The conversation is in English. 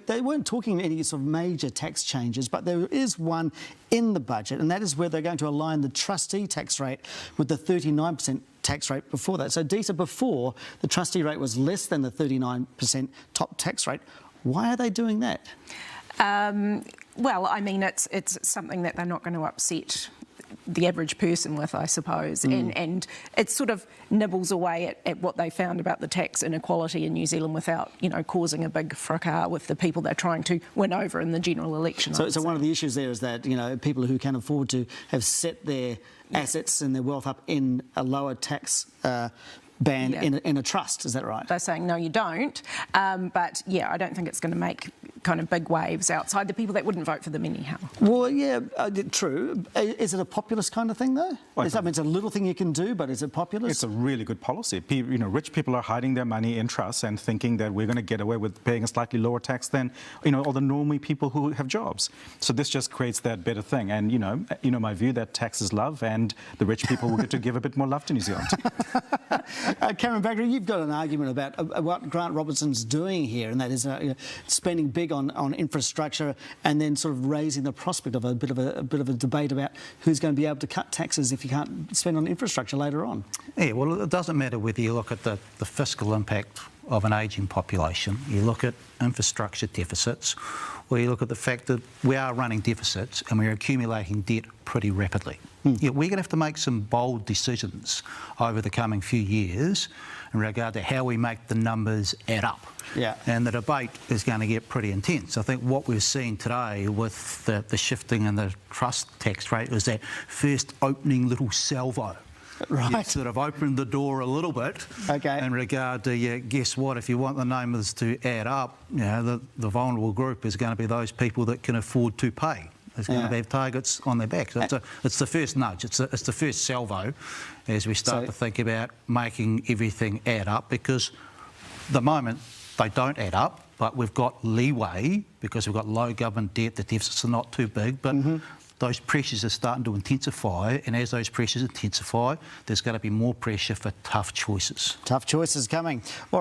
They weren't talking any sort of major tax changes, but there is one in the budget, and that is where they're going to align the trustee tax rate with the 39% tax rate before that. So, Dita, before, the trustee rate was less than the 39% top tax rate. Why are they doing that? Well, I mean, it's something that they're not going to upset the average person with, I suppose, and it sort of nibbles away at what they found about the tax inequality in New Zealand without, causing a big fracas with the people they're trying to win over in the general election. So one of the issues there is that, people who can afford to have set their assets and their wealth up in a lower tax band in a trust, is that right? They're saying, no, you don't. But, I don't think it's going to make kind of big waves outside the people that wouldn't vote for them anyhow. Well, true. Is it a populist kind of thing, though? It's a little thing you can do, but is it populist? It's a really good policy. Rich people are hiding their money in trusts and thinking that we're going to get away with paying a slightly lower tax than, all the normal people who have jobs. So this just creates that better thing. And, my view that tax is love, and the rich people will get to give a bit more love to New Zealand. Cameron Baggery, you've got an argument about what Grant Robertson's doing here, and that is spending big on infrastructure and then sort of raising the prospect of a bit of a debate about who's going to be able to cut taxes if you can't spend on infrastructure later on. Yeah, well, it doesn't matter whether you look at the fiscal impact of an ageing population, you look at infrastructure deficits, or you look at the fact that we are running deficits and we're accumulating debt pretty rapidly. We're going to have to make some bold decisions over the coming few years in regard to how we make the numbers add up. Yeah. And the debate is going to get pretty intense. I think what we've seen today with the shifting in the trust tax rate is that first opening little salvo. Right. You've sort of opened the door a little bit in regard to, guess what, if you want the numbers to add up, the vulnerable group is going to be those people that can afford to pay. There's going to have targets on their back. So it's the first nudge, it's the first salvo as we start to think about making everything add up, because the moment they don't add up, but we've got leeway because we've got low government debt, the deficits are not too big, but those pressures are starting to intensify, and as those pressures intensify, there's going to be more pressure for tough choices. Tough choices coming.